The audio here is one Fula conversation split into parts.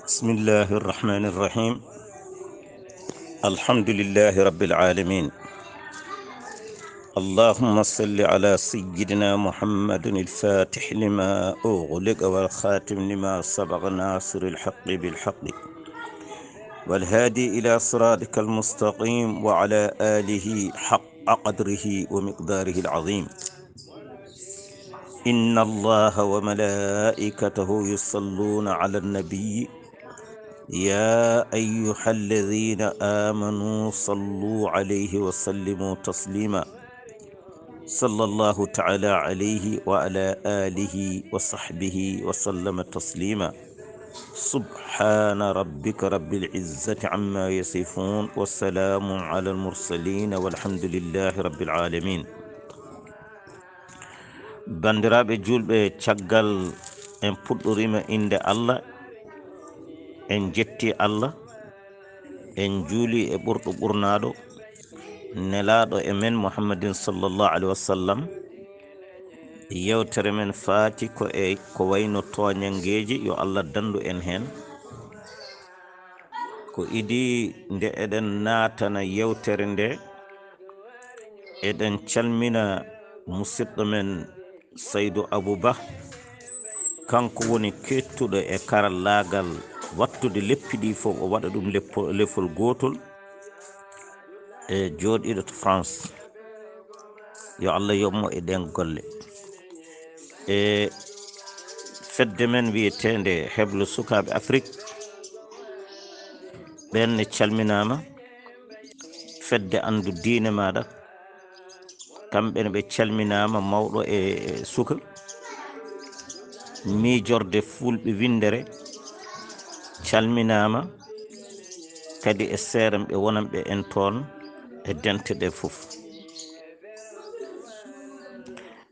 بسم الله الرحمن الرحيم. الحمد لله رب العالمين. اللهم صل على سيدنا محمد الفاتح لما أغلق والخاتم لما سبق ناصر الحق بالحق والهادي إلى صراطك المستقيم وعلى آله حق قدره ومقداره العظيم. إن الله وملائكته يصلون على النبي يا أيها الذين آمنوا صلوا عليه وسلموا تسليما. صلى الله تعالى عليه وعلى آله وصحبه وسلم تسليما. سبحان ربك رب العزة عما يصفون والسلام على المرسلين والحمد لله رب العالمين. bandiraɓe julɓe, caggal en puɗɗorima inde Allah, en jetti Allah, en juuli e ɓurɗo ɓurnaɗo nelaɗo e men muhammadin sallllahu alaihi wa sallam. Yewtere men faati ko wayno toñangeji, yo Allah dandu en hen. Ko idi nde eɗen natana yewtere nde, eɗen calmina musidɗo men Saydou Abouba, kanko woni kettuɗo e karallagal wattude leppi ɗi fof. O waɗa ɗum lefol gotol e joɗiɗo to France. Yo Allah yobmo e ɗen golle. E fedde men wiyetende heblo sukaɓe Afrique, ɓenne calminama. Fedde andu diine maɗa, kamɓene ɓe calminama. Mawɗo e suka, miijorde fulɓe windere calminama, kadi e seeram ɓe wonanɓe en toon e dente ɗe fof.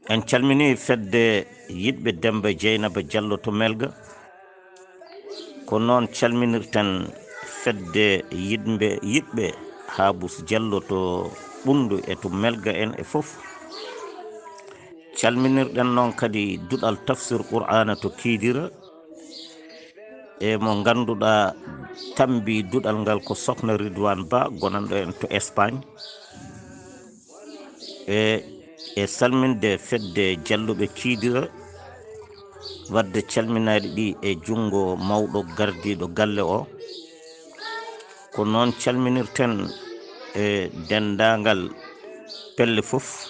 En calmini fedde yiɗɓe Demba Dieynaba Diallo to Melga, ko noon calminirten fedde yiɗɓe Habous Diallo to Ɓundu e to Melga en e fof. Calminirɗen noon kadi duɗal tafsir Qur'ana to Kidira, e mo ganduɗa tambi duɗal ngal ko Sokhna Ridwane Ba, gonanɗo en to Espagne. E salminde fedde jalluɓe Kidira, wadde calminaɗi ɗi e jungo mawɗo gardiɗo galle o. Ko noon calminirten e dendagal pelle fof.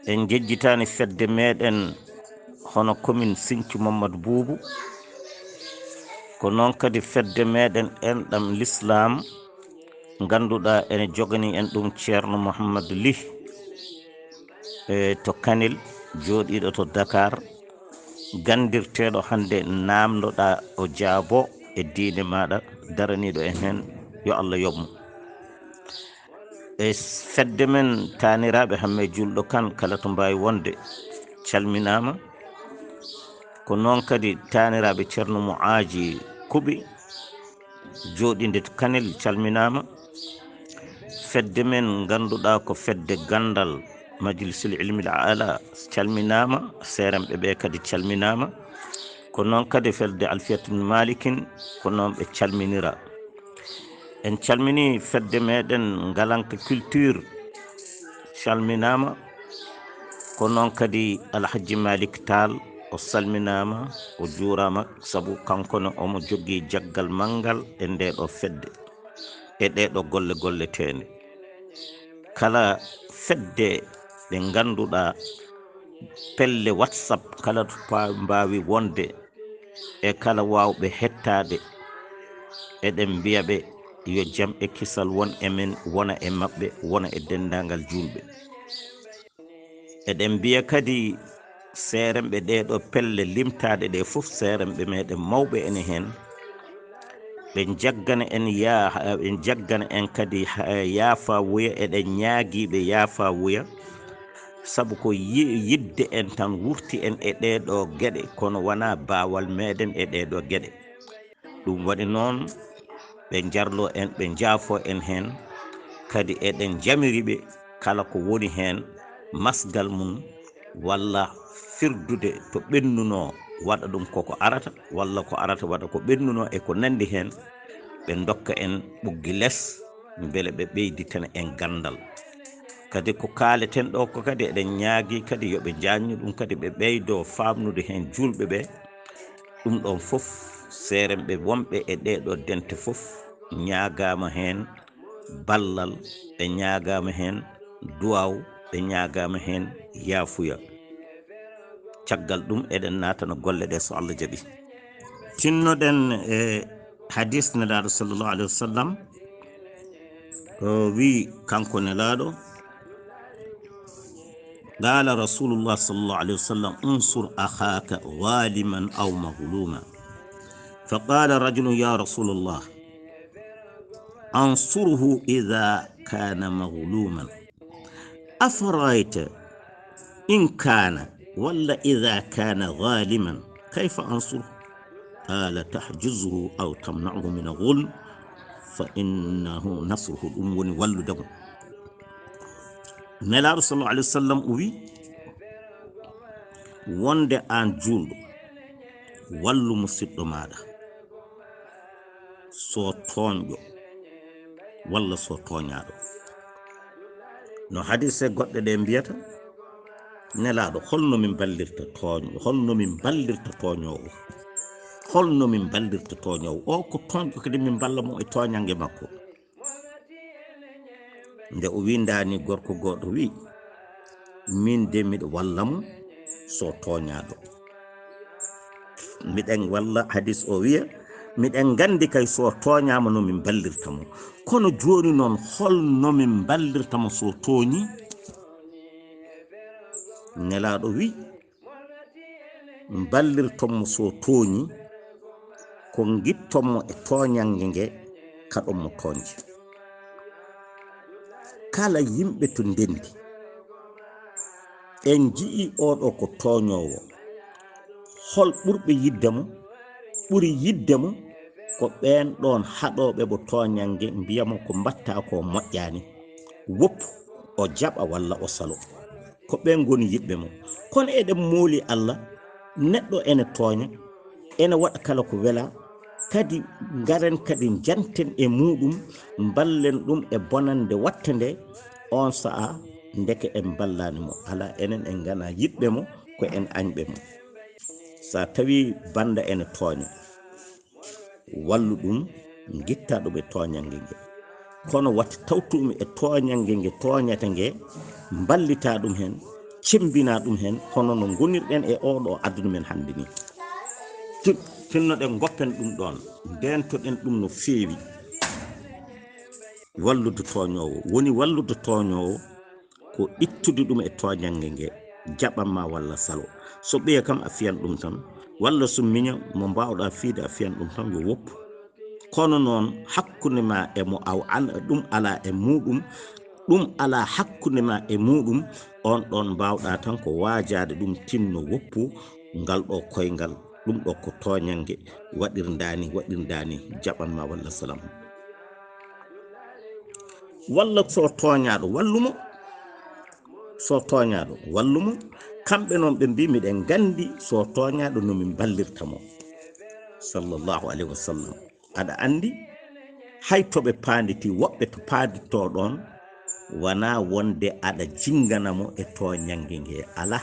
En jejjitani fedde meɗen hono commune Sinthiou Mamadou Boubou, ko noon kadi fedde meɗen enɗam l'islam ganduɗa ene jogani en ɗum ceerno Mouhamadou Ly to Kanel, joɗiɗo to Dakar, gandirteɗo hande namdoɗa o jaabo e diine maɗa, daraniɗo en hen. Yo Allah yobmo. E fedde men taniraɓe hamme julɗo kan kala to mbawi wonde calminama. Ko noon kadi taniraɓe ceerno Mouadji Kuɓi, joɗinde to Kanel, calminama. Fedde men ganduɗa ko fedde gandal majlisul ilmil ala, calminama. Seremɓe ɓe kadi calminama. Ko noon kadi fedde Alfiyatul Malikin, ko noon ɓe calminira. En calmini fedde meɗen Ngalanka culture, calminama. Ko noon kadi Alhaji Malik Tall, o salminama, o juurama, saabu kankone omo jogui jaggal manggal e ndeɗo fedde e ɗeɗo golle tende. Kala fedde ɗe ganduɗa pelle WhatsApp, kala to mbawi wonde e kala wawɓe hettade, eɗen mbiyaɓe yo jaam e kisal won e men, wona e mabɓe, wona e dendagal julɓe. Eɗen mbiya kadi seremɓe ɗeɗo pelle limtade ɗe fof, seremɓe meɗen mawɓe ene hen, ɓe jaggana en kadi yaafa wuya. Eɗen ñaaguiɓe yaafa wuya, saabu ko yidde en tan wurti en e ɗeɗo gueɗe, kono wona bawal meɗen e ɗeɗo gueɗe. Ɗum waɗi noon ɓe jarlo en, ɓe jaafo en hen, kadi eɗen jamiriɓe kala ko woni hen masgal mum, walla firdude to ɓennuno waɗa ɗum koko arata walla ko arata waɗa ko ɓennuno e ko nandi hen ɓe dokka en ɓuggi less beele ɓe ɓeyditana en gandal kadi ko kaleten ɗo ko kadi eɗen ñaagui kadi yoɓe jañnu ɗum kadi ɓe ɓeydo famnude hen julɓe ɓe ɗum ɗon foof seeremɓe wonɓe e ɗeɗo dente foof ñaagama hen ballal ɓe ñaagama hen duwaw ɓe ñaagama hen yaafuya caggal ɗum eɗen natana golle ɗe so Allah jaaɓi tinnoɗen e hadis nelaɗo sallllahu alayhi wa sallam o wi kanko nelaɗo qala rasulullah sallllahu alayhi wa sallam unsur akhaka zaliman aw mazluma faqala rajulun ya rasulullah ansurhu idha kana mazluman afarayta in kana walla idha kana zaliman kayfa ansurhu qala tahjuzhu aw tamna'uhu min al-ghulm fa innahu nasruhu ɗum woni walludemo nelaɗo sallallahu alayhi wa sallam o wi wonde an julɗo wallu musidɗo maɗa so toñƴo walla so toñaɗo no hadise goɗɗe ɗe mbiyata nelaɗo holno min ballirta toñƴo holno min ballirta toñowo holno min ballirta toñowo o ko toñƴo kadi min balla mo e toñange makko nde o windani gorko goɗɗo wi min de miɗo wallamo so toñaɗo miɗen walla hadis o wiya miɗen gandi kay so toñama no min ballirtamo kono joni noon holno min ballirtamo so toñi nelaɗo wi ballirtonmo so toñi ko gittonmo e toñange nge kaɗonmo toñje kala yimɓe to ndendi en jii oɗo ko toñowo hol ɓurɓe yiddemo ɓuri yiddemo ko ɓen ɗon haɗoɓe bo toñange mbiyamo ko mbatta ko moƴƴani woppu o jaɓa walla o salo ko ɓen goni yiɓɓe mo kono eɗen mooli Allah neɗɗo ene tooña ene waɗa kala ko wela kadi garen kadi janten e muɗum ballen ɗum e bonande watta nde on sa'a ndeke en ballani mo ala enen en gana yiɓɓe mo ko en añɓe mo sa tawi banda ene tooña wallu ɗum gitta ɗum e toñange nge kono watta tawtumi e toñange nge toñata nge ballita ɗum hen cembina ɗum hen hono no gonirɗen e oɗo aduna men hande ni tinnoɗen goppen ɗum ɗon ndentoɗen ɗum no feewi wallude toñowo woni wallude toñowo ko ittude ɗum e toñange nge jaɓanma walla salo so ɓiya kam a fiyan ɗum tan walla so miña mo mbawɗa fiide a fiyan ɗum tan yo woppu kono noon hakkunde ma e mo aw an ɗum ala e muɗum ɗum ala hakkunde ma e muɗum on ɗon mbawɗa tan ko waajade ɗum tinno woppu ngal ɗo koyngal ɗum ɗo ko toñange waɗirdani jaɓanma walla salam walla so toñaɗo wallumo so toñaɗo wallumo kamɓe noon ɓe mbi miɗen gandi so toñaɗo nomin ballirtamo sallllahu alayhi wa sallam aɗa andi hay toɓe panditi woɓɓe to pandito ɗon wana wonde aɗa jinganamo e toñange nge ala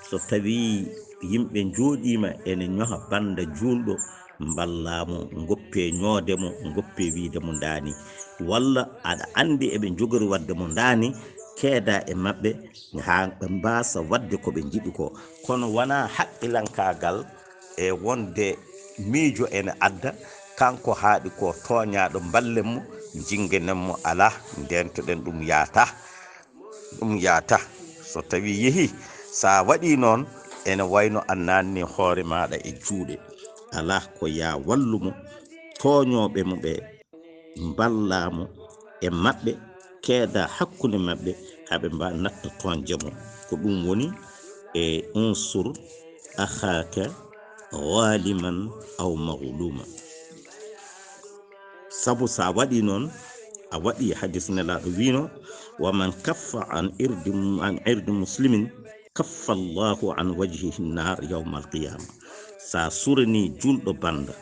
so tawi yimɓe jooɗima ene ñoha banda julɗo ballamo goppe ñoodemo goppe wiidemo dani walla aɗa andi eɓe jogori wadde mo dani keeda e mabɓe ha ɓe mbasa wadde koɓe jiɗi ko kono wona haqqilankagal e wonde miijo ene adda kanko haaɗi ko toñaɗo ballenmo jinguenenmo ala ndentoɗen ɗum yaata so tawi yeehi sa waɗi noon ene wayno annanni hoore maɗa e juuɗe ala ko ya wallumo toñoɓe mo ɓe ballamo e mabɓe keeda hakkude mabɓe haɓe mba natta toñjemo ko ɗum woni e unsur akhaka waliman aw maghluma sabu sa waɗi noon a waɗi hadis nelaɗo wino wa man kaffa an irdi muslimin kaffa Allahu an wajhihi nar yawma alqiyama sa surani julɗo banda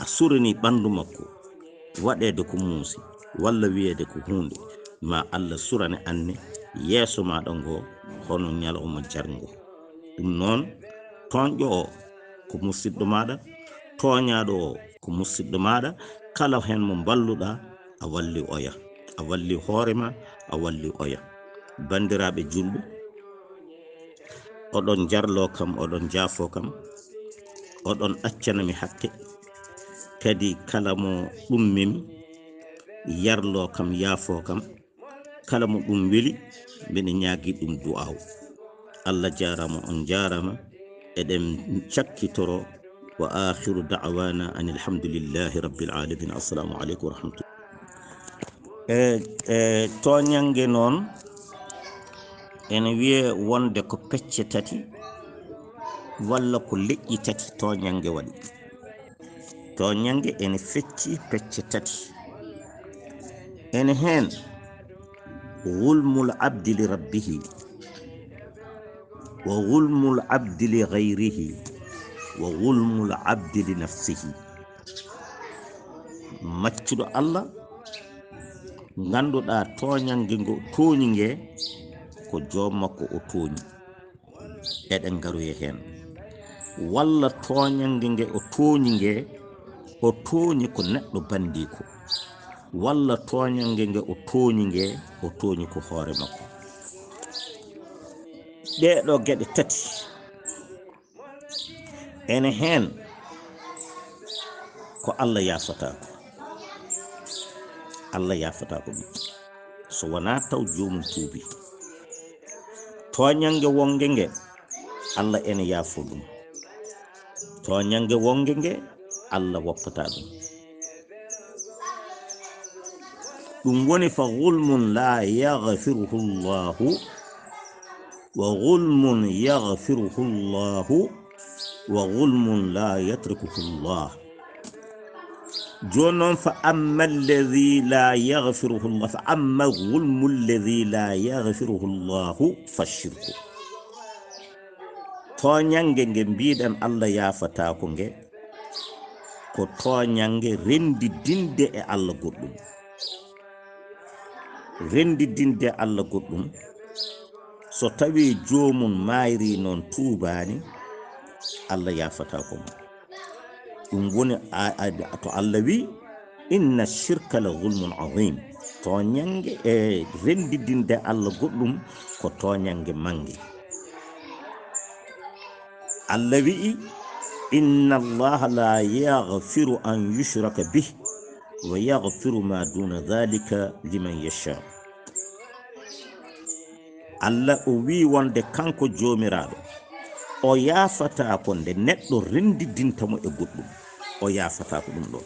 a surani ɓandu makko waɗede ko muusi walla wiyede ko hunde ma Allah surane anne yeeso maɗa ngo hono ñalawma jargo. ɗum noon toñƴo o ko musidɗo maɗa, toñaɗo o ko musidɗo maɗa. kala hen mo balluɗa a walli oya, a walli hoorema, a walli oya. bandiraɓe julɓe, oɗon jarlo kam, oɗon jaafo kam, oɗon accanami hakke, kadi kala mo ɗummimi yarlo kam, yaafo kam, kala mo ɗum weli mbiɗa ñaagui ɗum du'aw. Allah jarama, on jarama. eɗen cakkitoro wa akhiru da'wana an alhamdulillahi rabbil alamin. assalamu aleykum wa rahmatullah. toñangue noon ene wiye wonde ko pecce tati walla ko leƴƴi tati toñangue waɗi. toñangue ene fecci pecce tati. ene hen gulmul abdi li rabbihi wa gulmul abdi li gayrihi wa gulmul abdi li nafsihi. maccuɗo Allah ganduɗa toñangue ngo tooñi ngue ko joom makko o tooñi, eɗen garoye hen. walla toñangue ngue o tooñi ngue o tooñi ko neɗɗo bandi ko, walla toñangue ngue o tooñi ngue o tooñi ko hoore makko. ɗeɗo gueɗe tati ene hen ko Allah yafatako. Allah yafatako ɗum so wona taw jomum tuubi. toñangue wongue ngue Allah ene yaafo ɗum, toñangue wongue ngue Allah woppata ɗum. ɗum woni fa gulmun la yaghfiruhu llahu wa gulmun yaghfiruhu llahu wa gulmun la yatrukuhu llah. joni noon fa amma alladhi la yaghfiruhu llah, fa amma gulmu alladhi la yaghfiruhu llahu fashirku. toñangue ngue mbiɗen Allah yafatako ngue ko toñangue rendidinde e Allah goɗɗum. rendidinde e Allah goɗɗum so tawi jomum mayri noon tuubani Allah yafatako mo. ɗum woni to Allah wi inna shirka la zulmun azim. toñangue e rendidinde Allah goɗɗum ko toñangue mangue. Allah wi'i inna allaha la yaghfiru an yushraka bih wa yaghfiru ma duna dhalika liman yasha. Allah o wi wonde kanko jomiraɗo o yafata ko nde neɗɗo rendidintamo e goɗɗum, o yafata ko ɗum ɗon.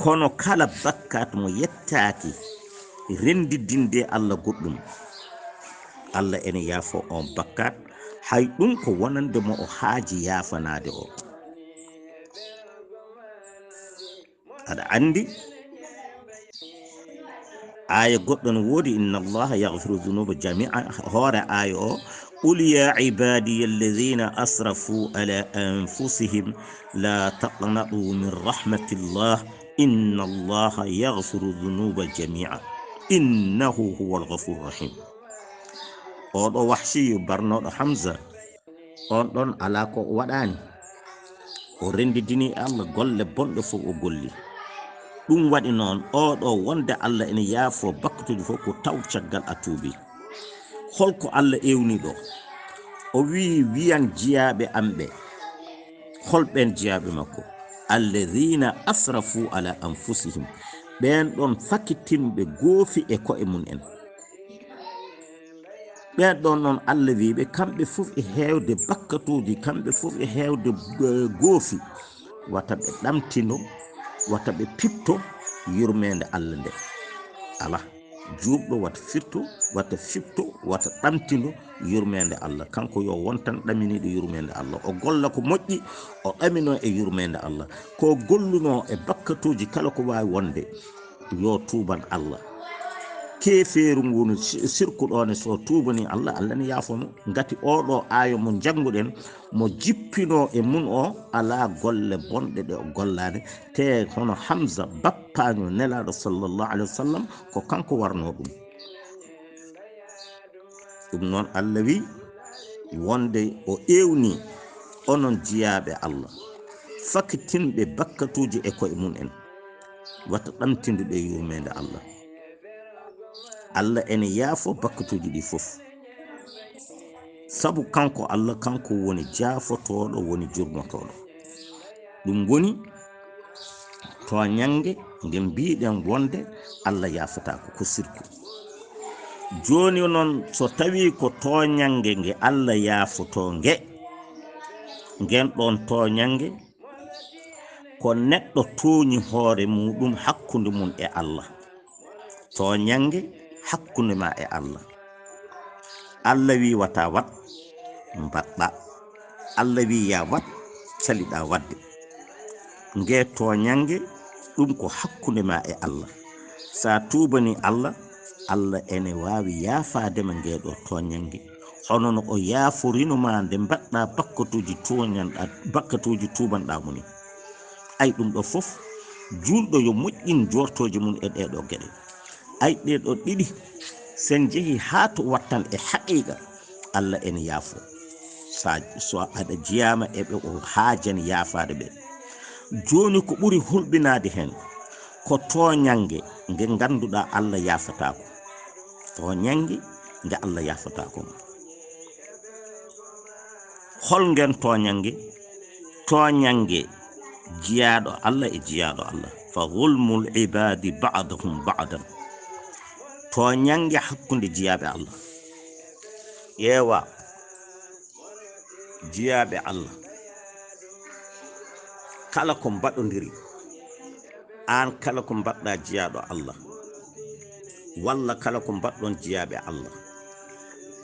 kono kala bakkat mo yettaki rendidinde Allah goɗɗum, Allah ene yaafo on bakkat, hay ɗum ko wonande mo o haaji yafanade o. aɗa andi aya goɗɗo no woodi inna allaha yaghfiru dhunuba jami'a. hoore aya o qul ya ibadiya alladhina asrafu ala anfusihim la taqnatu min rahmatillah inna allaha yaghfiru dhunuba jami'a innahu huwa alghafur rahim. oɗo wahshiyu barnoɗo Hamza on ɗon ala ko o waɗani, o rendidini Allah golle bonɗe fof o golli. ɗum waɗi noon oɗo wonde Allah ene yaafo bakkatuji fof ko taw caggal a tuubi. holko Allah ewni ɗo? o wi wiyan jiyaɓe amɓe, holɓen jiyaɓe makko? alladhina asrafu ala anfusihim, ɓen ɗon fakkitinɓe goofi e ko'e mun en. ɓen ɗon noon Allah wiɓe kamɓe fof e hewde bakkatuji, kamɓe fof e hewde goofi, wata ɓe ɗamtino, wata ɓe pipto yurmede Allah nde. ala juuɓɗo wata firto, wata fipto, wata ɗamtino yurmede Allah. kanko yo wontan ɗaminiɗo yurmede Allah, o golla ko moƴƴi, o ɗamino e yurmede Allah. ko golluno e bakkatuji kala ko wawi wonde yo tuuban Allah. keferu ngunu sirku ɗone so tubani Allah Allah ni yafomo ngati oɗo ayo mo janguɗen mo jippino e mun o ala golle bonɗe ɗe o gollade te hono Hamza bappaño nelaɗo sallallahu alaihi wasallam ko kanko warno ɗum noon Allah wi wonde o ewni onon jiyaɓe Allah fakkitinɓe bakkatuji e koye mun en wata ɗamtinduɗe yurmede Allah Allah ene yaafo bakkatuji ɗi fof sabu kanko Allah kanko woni jaafotoɗo woni jurmotoɗo ɗum woni to nyange nde mbiɗen wonde Allah yaafatako ko sirku joni noon so tawi ko toñange nge Allah yaafoto nge ngen ɗon toñange ko neɗɗo tooñi hoore muɗum hakkunde mum e Allah toñange hakkunde ma e Allah Allah wi wata wat mbaɗɗa Allah wi ya wat saliɗa wadde nge toñange ɗum ko hakkunde ma e Allah sa tubani Allah Allah ene wawi yaafadema ngeɗo toñange hono no o yaaforinoma nde mbaɗɗa bakkatuji toñanɗa bakkatuji tubanɗa muni ay ɗum ɗo fof julɗo yo moƴƴin jortoje mum e ɗeɗo gueɗe ay ɗeɗo ɗiɗi sen jeehi ha to wattan e haqiqa Allah ene yaafo sa so aɗa jiyama eɓe o haajani yaafade ɓe joni ko ɓuri hulɓinade hen ko toñange nge ganduɗa Allah yaafatako toñange nge Allah yaafatako hol ngen toñange jiyaɗo Allah e jiyaɗo Allah fa zulmul ibadi ba'dahum ba'dan toñange hakkunde jiyaɓe Allah ƴeewa jiyaɓe Allah kala ko mbaɗodiri an kala ko mbaɗɗa jiyaɗo Allah walla kala ko mbaɗɗon jiyaɓe Allah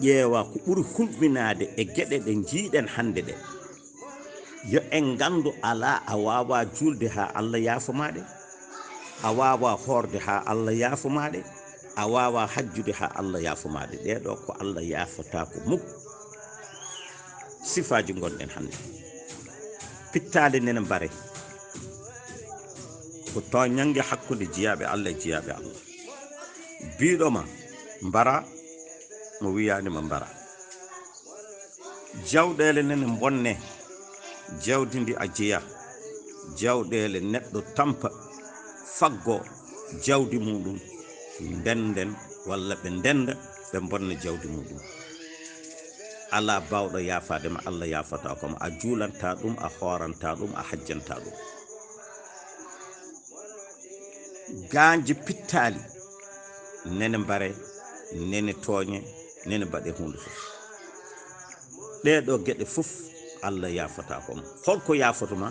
ƴeewa ko ɓuri hulɓinade e gueɗe ɗe jiiɗen hande ɗe yo en gandu ala a wawa julde ha Allah yaafomaɗe a wawa horde ha Allah yaafomaɗe a wawa hajjude ha Allah yaafomaɗe ɗeɗo ko Allah yaafata ko muk sifaji gonɗen hande pittade nene mbare ko toñange hakkude jiyaɓe Allah e jiyaɓe Allah biɗoma mbara mo wiyanima mbara jawɗele nene bonne jawdi ndi a jeeya jawɗele neɗɗo tampa faggo jawdi muɗum ndenden walla ɓe ndenda ɓe bonna jawdi muɗum ala bawɗo yaafadema Allah yaafata koma a juulanta ɗum a horanta ɗum a hajjanta ɗum ganji pittali nene mbare nene tooñe nene mbaɗe hunde fof ɗeɗo gueɗe fof Allah yaafata koma holko yaafatuma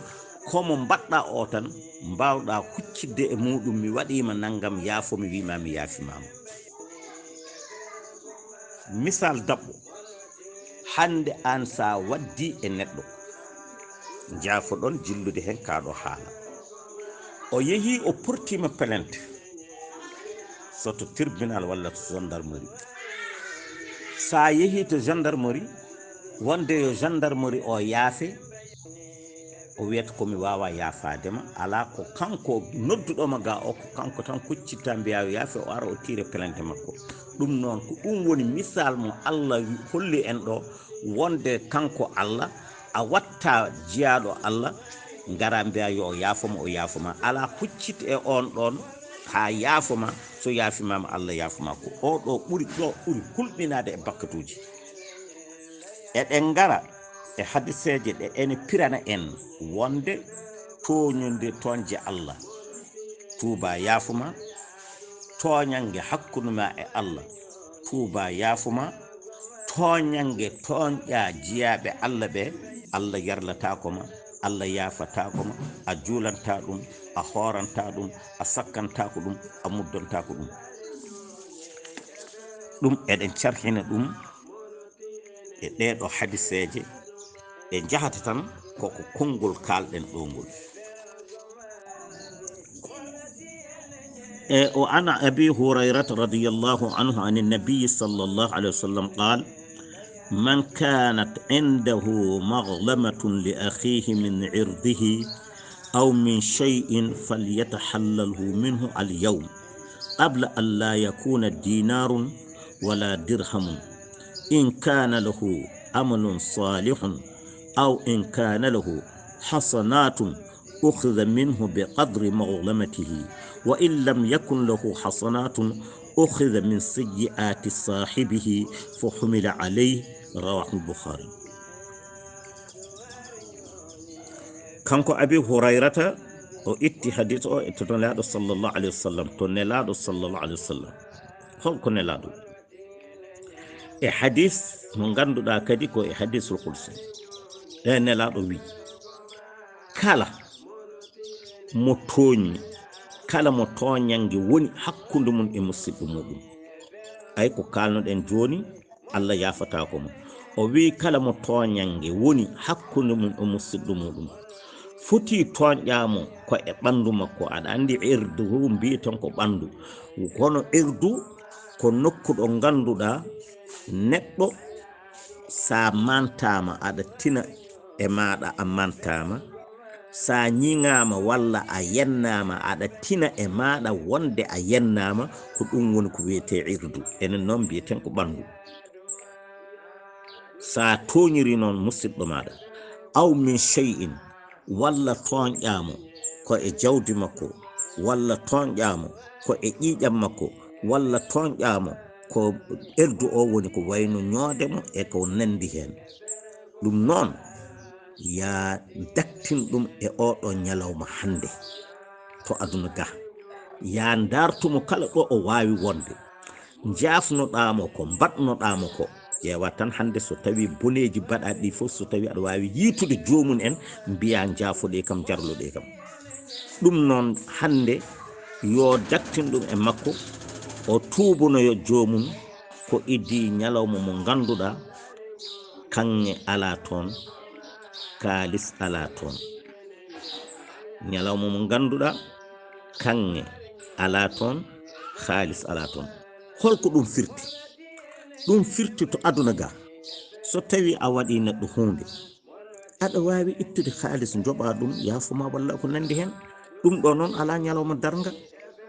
komo mbaɗɗa o tan mbawɗa huccidde e muɗum mi waɗima naggam yaafo mi wima mi yaafimama misal dabɓo hande an sa waddi e neɗɗo jaafoɗon jillude hen kaɗo haala o yeehi o portima plainte soto tribunal walla to gendarmerie sa yeehi to gendarmerie wonde yo gendarmerie o yaafe o wiyata komi wawa yaafadema ala ko kanko nodduɗoma ga o ko kanko tan kuccitta mbiya yo yaafe o ara o tire plainte makko ɗum noon ko ɗum woni misal mo Allah holli en ɗo wonde kanko Allah a watta jiyaɗo Allah ngara mbiya yo o yaafoma o yaafoma ala huccit e on ɗon ha yaafoma so yaafimama Allah yaafoma ko o ɗo ɓuri hulɓinade e bakkatuji eɗen ngara e hadiseje ɗe ene pirana en wonde toñude toñje Allah tuuba yaafuma toñange hakkudema e Allah tuuba yaafuma toñange toñƴa jiyaɓe Allah ɓe Allah yarlatakoma Allah yaafatakoma a juulanta ɗum a horanta ɗum a sakkantako ɗum a muddantako ɗum ɗum eɗen carhina ɗum e ɗeɗo hadiseje e jahata tan koko konngol kalɗen ɗo ngol وعن أبي هريرة رضي الله عنه عن النبي صلى الله عليه وسلم قال: من كانت عنده مظلمة لأخيه من عرضه أو من شيء فليتحلله منه اليوم قبل أن لا يكون دينار ولا درهم، إن كان له عمل صالح أو إن كان له حسنات أخذ منه بقدر مظلمته، وإن لم يكن له حسنات أخذ من سيئات صاحبه فحمل عليه. رواه البخاري. kanko abi hurairata o itti hadith o e to nelaɗo sallllahu alayhi wa sallam, to nelaɗo sallllahu alayhi wa sallam. holko nelaɗo e hadith mo ganduɗa kadi ko e hadithul qudsi. e nelaɗo wi kala mo tooñi, kala mo toñange woni hakkude mum e musidɗo muɗum, ay ko kalnoɗen joni Allah yafata ko mo. o wi kala mo toñange woni hakkude mum e musidɗo muɗum foti toñƴamo ko e ɓandu makko. aɗa andi irdu mbiyeten ko ɓandu, kono irdu ko nokku ɗo ganduɗa neɗɗo sa mantama aɗa tina e maɗa a mantama, sa ñiŋama walla a yennama aɗa tina e maɗa wonde a yennama, ko ɗum woni ko wiyete irdu. enen noon mbiyeten ko ɓandu. sa toñiri noon musidɗo maɗa aw min shay'in, walla toñƴamo ko e jawdi makko, walla toñƴamo ko e ƴiƴam makko, walla toñƴamo ko erdu o woni ko wayno ñoodemo e ko nandi hen, ɗum noon ya daktin ɗum e oɗo ñalawma hande to aduna ga. ya dartumo kala ɗo o wawi wonde, jafnoɗamo ko mbaɗnoɗamo ko. ƴeewa tan hande so tawi boneji baɗaɗi ɗi fof, so tawi aɗa wawi yitude jomum en mbiya jaafoɗe kam, jarloɗe kam. ɗum noon hande yo daktin ɗum e makko, o tuubonoyo jomum ko idi ñalawma mo ganduɗa kanŋe ala toon, kaalis ala toon. ñalawma mo ganduɗa kanŋe ala toon, haalis ala toon. holko ɗum firti? ɗum firti to aduna ga, so tawi a waɗi neɗɗo hunde, aɗa wawi ittude haalis joɓa ɗum yaafuma walla ko nandi hen. ɗum ɗo noon ala ñalawma darga.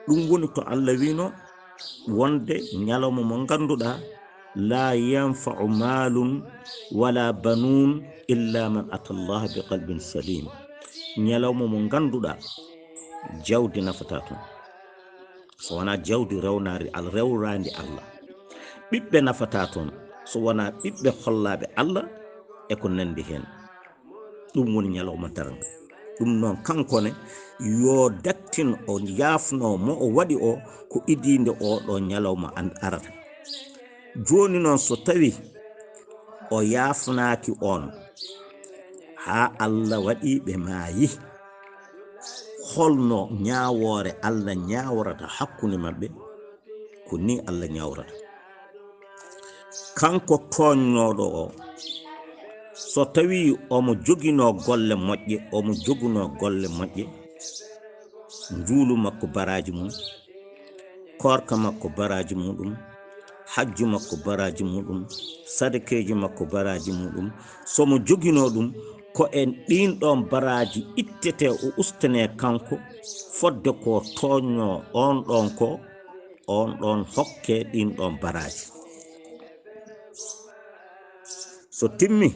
ɗum woni to Allah wino wonde ñalawma mo ganduɗa la yanfa'u malun wala banun illa man ata Allah bi qalbin salim. ñalawma mo ganduɗa jawdi nafata ton, so wona jawdi rewrandi Allah. ɓiɓɓe nafata toon, so wona ɓiɓɓe hollaɓe Allah e ko nandi hen. ɗum woni ñalawma darga. ɗum noon kankone yo daktin o yafno mo o waɗi o ko idinde oɗo ñalawma arata. joni noon so tawi o yafnaki on ha Allah waɗi ɓe maayi, holno ñawore Allah ñawrata hakkude mabɓe, ko ni Allah ñawrata. kanko toñnoɗo o so tawi omo jogino golle moƴƴe, omo joguno golle moƴƴe, njuulu makko baraji mum, korka makko baraji muɗum, hajju makko baraji muɗum, sadakeji makko baraji muɗum, somo jogino ɗum ko en ɗin ɗon baraji ittete o ustane kanko fodde ko toñno on ɗon, ko on ɗon hokke ɗin ɗon baraji. so timmi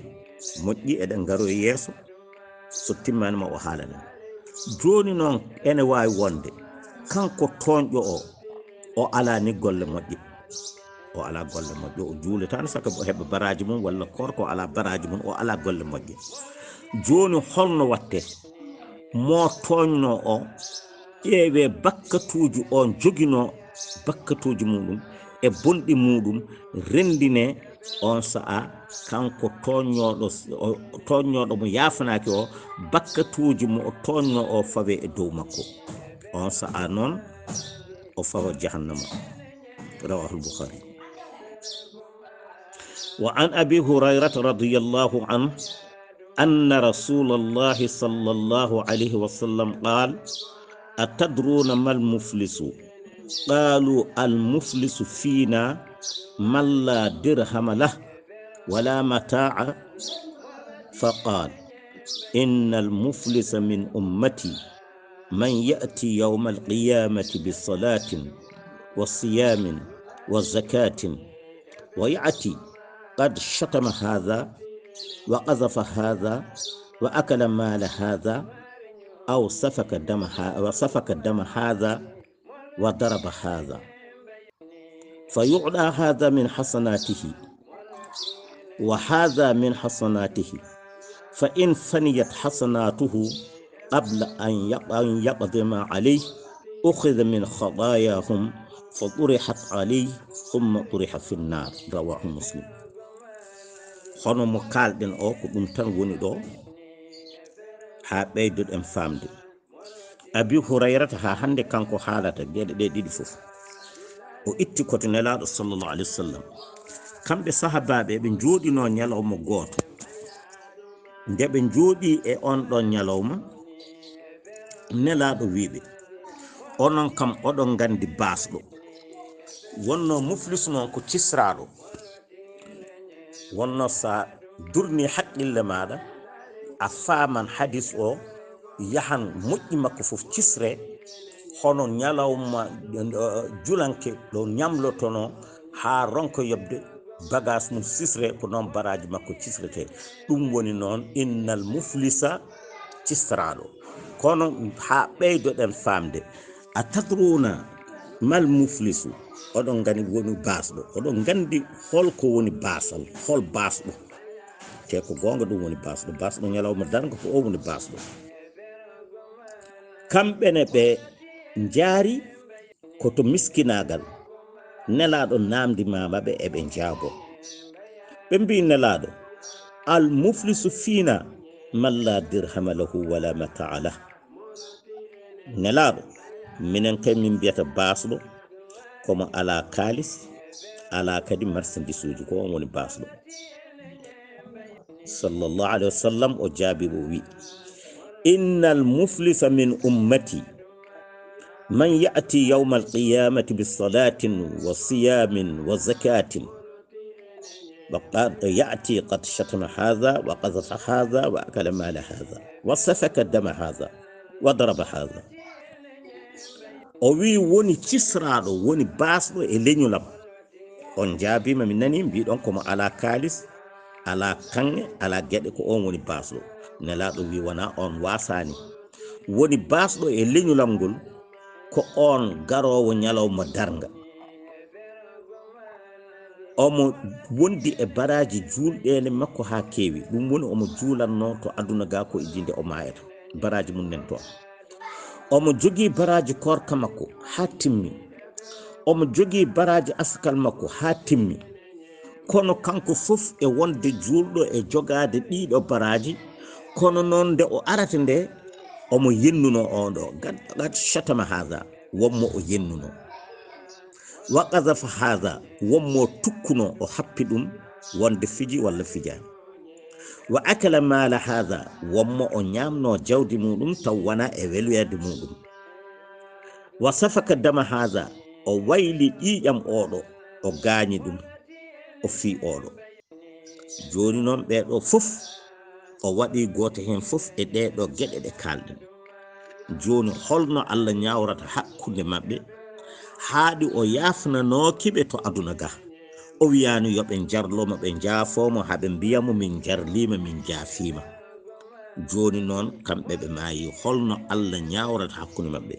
moƴƴi eɗen ngaro e yeeso, so timmanima o haalana. joni noon ene wawi wonde kanko toñƴo o ala ni golle moƴƴe, o ala golle moƴƴe, o juuletano saka o heɓa baraji mum, walla korko o ala baraji mum, o ala golle moƴƴe. joni holno watte? mo toñno o ƴeewe bakkatuji on jogino, bakkatuji muɗum e bonɗi muɗum, rendine on sa'a kanko toññoɗo mo yafanaki o, bakkatuji mo toñno o fawe e dow makko. on sa'a noon o fawa jahannama. rawahul Bukhari. wa an abi hurairata radiyallahu anhu anna rasulallahi sallallahu alayhi wa sallam qala atadruna mal muflisu قالوا المفلس فينا من لا درهم له ولا متاع. فقال إن المفلس من أمتي من يأتي يوم القيامة بصلاة وصيام وزكاة ويأتي قد شتم هذا وقذف هذا وأكل مال هذا أو سفك دم هذا وضرب هذا، فيعطى هذا من حسناته وهذا من حسناته، فإن فنيت حسناته قبل أن يقدم عليه أخذ من خطاياهم فطرحت عليه ثم طرح في النار. رواه مسلم. hono mo kalɗen o ko ɗum tan woni ɗo ha ɓeydoɗen famde. Abi Hurayrata ha hande kanko haalata geɗe ɗe ɗiɗi fof. O itti koto nelaɗo sallallahu alaihi wasallam. Kamɓe sahabaɓe ɓe jooɗino ñalawma gooto. Nde ɓe jooɗi e on ɗon ñalawma, nelaɗo wiɓe onon kam oɗon gandi basɗo, wonno muflis noon ko cisraɗo, wonno sa durni haqqille maɗa a faman hadis o yahan moƴƴi makko fof cisre, hono ñalawma julanke ɗo ñamlotono ha ronko yobde bagage mum cisre ko noon baraji makko cisrete. ɗum woni noon innal muflisa cisraɗo. kono ha ɓeydoɗen famde a tadruna mal muflisu, oɗon gani woni basɗo, oɗon gandi holko woni basal, hol basɗo te ko gonga ɗum woni basɗo. Basɗo ñalawma darga ko o woni basɗo. kamɓene ɓe jaari koto miskinagal, nelaɗo namdi mamaɓe eɓe jaabo. ɓe mbi nelaɗo al muflisu fiina man la dirhama lahu wala mataa lah. nelaɗo minen kay min mbiyata basɗo komo ala kalis, ala kadi marchandise uji, ko on woni basɗo. sallallahu alaihi wasallam o jaabi o wi innal muflisa min ummati man ya'ti yawma alqiyamati bisalatin wa siyamin wa zakatin وقد يأتي قد شتم هذا وقذف هذا وأكل مال هذا وسفك دم هذا وضرب هذا. o wi woni cisraɗo, woni basɗo e leñulam. on jaabima min nani mbiɗon komo ala kalis, ala kange, ala gueɗe, ko on woni basɗo. nelaɗo wi wona on wasani, woni basɗo e leñulam ngol ko on garowo ñalawma darga. omo wondi e baraji julɗele makko ha kewi. ɗum woni omo juulanno to aduna ga ko idinde o mayata baraji mum nen toon. omo jogii baraji korka makko ha timmi, omo jogii baraji askal makko ha timmi. kono kanko fof e wonde julɗo e jogade ɗiɗo baraji, kono noon nde o arata nde omo yennuno on ɗo gad shatama haha, wonmo o yennuno, waqazafa haha, wonmo tukkuno o happi ɗum wonde fiji walla fijani, wa akala mala haha, wonmo o ñamno jawdi muɗum taw wona e welwede muɗum, wa safaka dama haha, o wayli ƴiƴam oɗo o gaañi ɗum, o fi oɗo. joni noon ɓeɗo fof o waɗi goto hen fof e ɗeɗo gueɗe ɗe kalɗen. joni holno Allah ñawrata hakkude mabɓe haaɗi o yafnanokiɓe to aduna ga. o wiyani yoɓe jarlomo, ɓe jaafomo haɓe mbiyamo min jarlima, min jaafima. joni noon kamɓe ɓe maayi, holno Allah ñawrata hakkude mabɓe.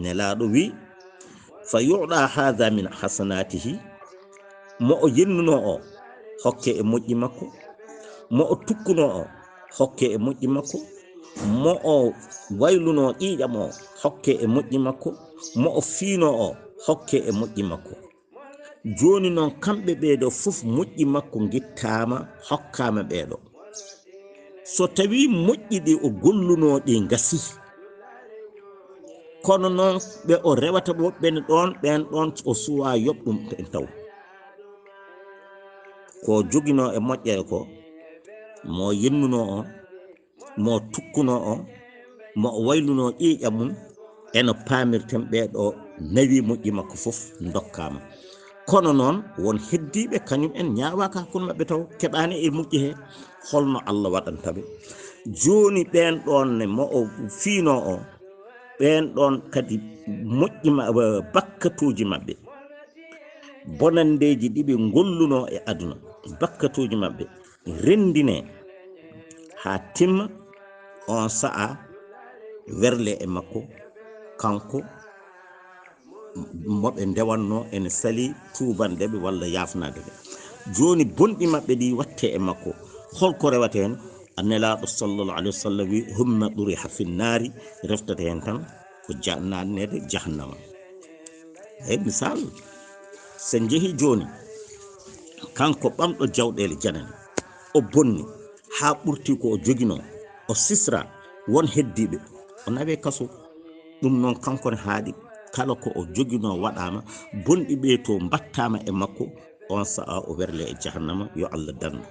nelaɗo wi fa yuɗa hadha min hasanatihi, mo o yennuno o hokke e moƴƴi makko, mo o tukkuno o hokke e moƴƴi makko, mo o wayluno ƴiƴam o hokke e moƴƴi makko, mo o fiino o hokke e moƴƴi makko. joni noon kamɓe ɓeɗo fof moƴƴi makko gittama hokkama ɓeɗo. so tawi moƴƴi ɗi o golluno ɗi gasi, kono noon ɓe o rewata woɓɓene ɗon ɓen ɗon o suwa yoɓɗum en taw. ko jogino e moƴƴere ko mo yennuno o, mo tukkuno o, mo wayluno ƴiƴam mum, eno pamirten ɓeɗo nawi moƴƴi makko fof dokkama. kono noon won heddiɓe kañum en ñawaka hakkude mabɓe taw keɓani e moƴƴi he. holno Allah waɗantaɓe joni ɓen ɗon ne mo o fiino o ɓen ɗon kadi moƴƴi bakkatuji mabɓe bonandeji ɗiɓe golluno e aduna bakkatuji mabɓe rendine ha timma. on sa'a werle e makko kanko moɓe ndewanno ene sali tubandeɓe walla yafnadeɓe. joni bonɗi mabɓe ɗi watte e makko holko rewata hen? annelaɗo sallallahu alaihi wasallam wi humma ɗuriha finnari reftata hen tan ko nannede jahannama. e misal sen jeehi joni kanko ɓamɗo jawɗele janane o bonni ha ɓurti ko o joguino o sisra won heddiɓe o nawe kaso. ɗum noon kankone haaɗi kala ko o joguino waɗama bonɗi ɓe to battama e makko on sa'a o werle e jahannama yo Allah dandu.